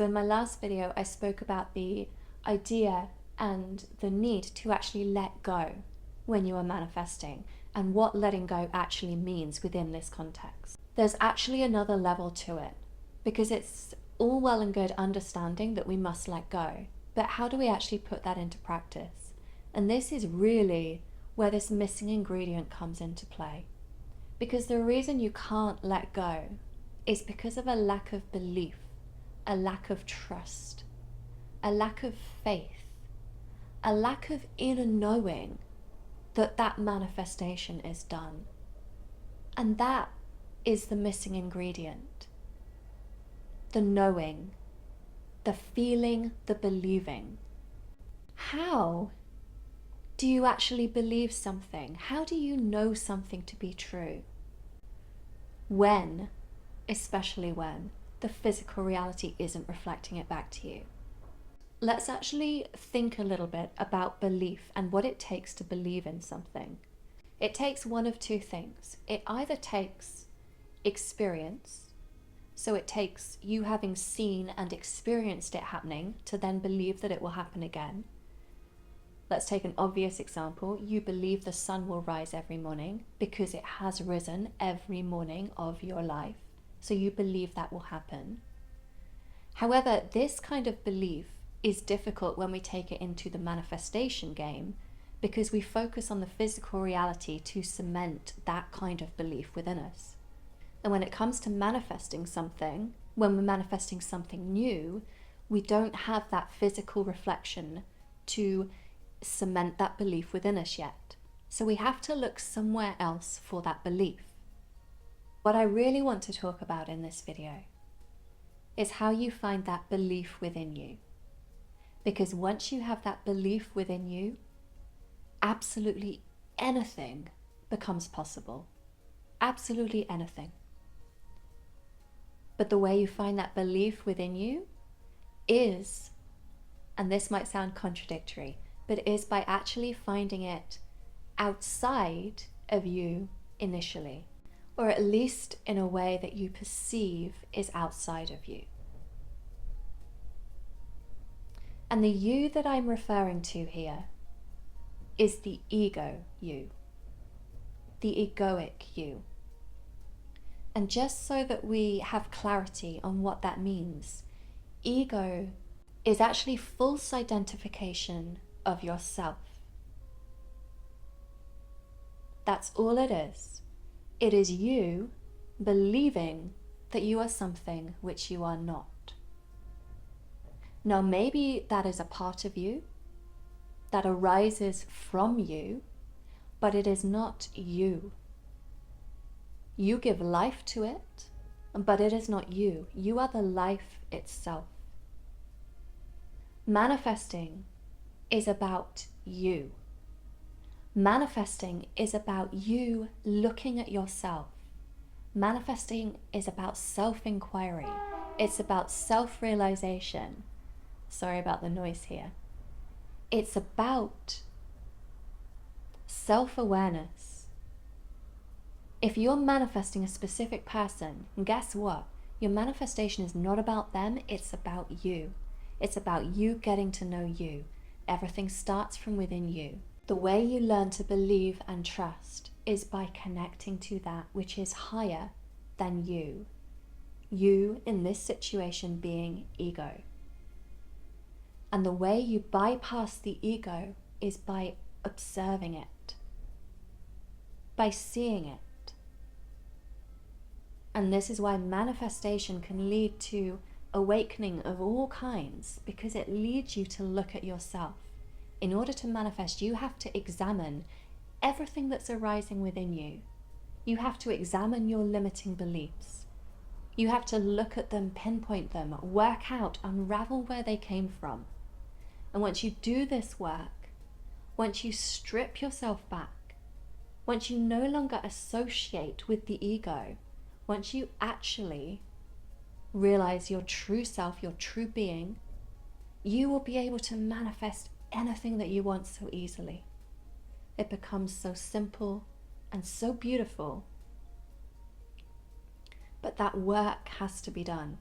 So in my last video, I spoke about the idea and the need to actually let go when you are manifesting and what letting go actually means within this context. There's actually another level to it, because it's all well and good understanding that we must let go, but how do we actually put that into practice? And this is really where this missing ingredient comes into play. Because the reason you can't let go is because of a lack of belief, a lack of trust, a lack of faith, a lack of inner knowing that that manifestation is done. And that is the missing ingredient. The knowing, the feeling, the believing. How do you actually believe something? How do you know something to be true? When, especially when, the physical reality isn't reflecting it back to you. Let's actually think a little bit about belief and what it takes to believe in something. It takes one of two things. It either takes experience, so it takes you having seen and experienced it happening to then believe that it will happen again. Let's take an obvious example. You believe the sun will rise every morning because it has risen every morning of your life. So you believe that will happen. However, this kind of belief is difficult when we take it into the manifestation game, because we focus on the physical reality to cement that kind of belief within us. And when it comes to manifesting something, when we're manifesting something new, we don't have that physical reflection to cement that belief within us yet. So we have to look somewhere else for that belief. What I really want to talk about in this video is how you find that belief within you. Because once you have that belief within you, absolutely anything becomes possible. Absolutely anything. But the way you find that belief within you is, and this might sound contradictory, but is by actually finding it outside of you initially, or at least in a way that you perceive is outside of you. And the you that I'm referring to here is the ego you, the egoic you. And just so that we have clarity on what that means, ego is actually false identification of yourself. That's all it is. It is you believing that you are something which you are not. Now, maybe that is a part of you that arises from you, but it is not you. You give life to it, but it is not you. You are the life itself. Manifesting is about you. Manifesting is about you looking at yourself. Manifesting is about self-inquiry. It's about self-realization. Sorry about the noise here. It's about self-awareness. If you're manifesting a specific person, guess what? Your manifestation is not about them, it's about you. It's about you getting to know you. Everything starts from within you. The way you learn to believe and trust is by connecting to that which is higher than you. You, in this situation, being ego. And the way you bypass the ego is by observing it, by seeing it. And this is why manifestation can lead to awakening of all kinds, because it leads you to look at yourself. In order to manifest, you have to examine everything that's arising within you. You have to examine your limiting beliefs. You have to look at them, pinpoint them, work out, unravel where they came from. And once you do this work, once you strip yourself back, once you no longer associate with the ego, once you actually realize your true self, your true being, you will be able to manifest anything that you want so easily. It becomes so simple and so beautiful. But that work has to be done.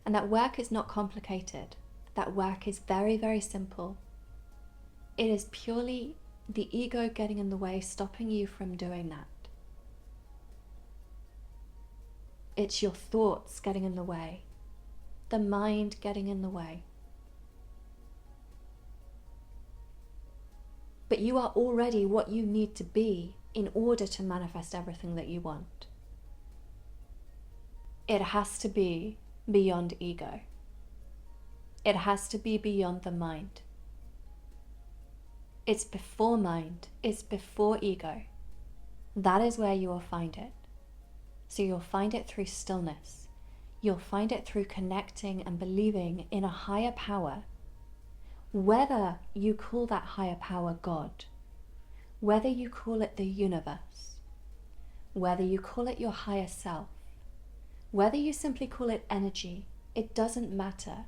And that work is not complicated. That work is very, very simple. It is purely the ego getting in the way, stopping you from doing that. It's your thoughts getting in the way, the mind getting in the way. But you are already what you need to be in order to manifest everything that you want. It has to be beyond ego. It has to be beyond the mind. It's before mind, it's before ego. That is where you will find it. So you'll find it through stillness. You'll find it through connecting and believing in a higher power. Whether you call that higher power God, whether you call it the universe, whether you call it your higher self, whether you simply call it energy, it doesn't matter.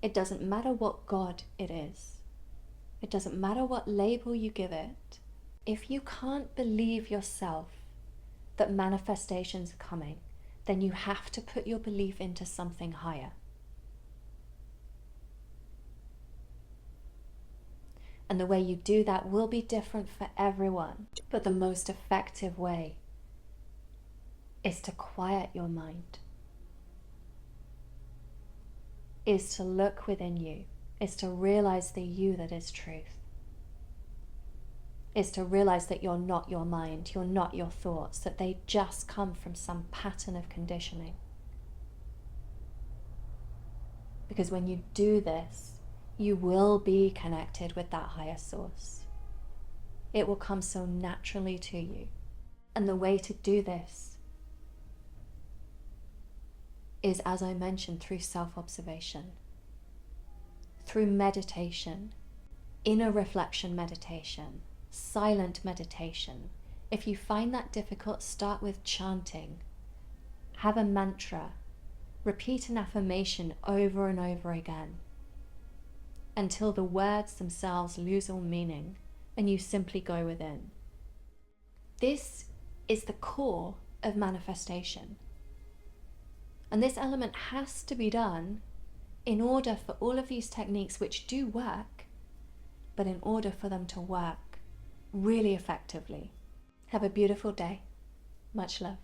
It doesn't matter what God it is. It doesn't matter what label you give it. If you can't believe yourself that manifestations are coming, then you have to put your belief into something higher. And the way you do that will be different for everyone. But the most effective way is to quiet your mind, is to look within you, is to realize the you that is truth, is to realize that you're not your mind, you're not your thoughts, that they just come from some pattern of conditioning. Because when you do this, you will be connected with that higher source. It will come so naturally to you. And the way to do this is, as I mentioned, through self-observation, through meditation, inner reflection meditation, silent meditation. If you find that difficult, start with chanting. Have a mantra. Repeat an affirmation over and over again until the words themselves lose all meaning and you simply go within. This is the core of manifestation. And this element has to be done in order for all of these techniques, which do work, but in order for them to work really effectively. Have a beautiful day. Much love.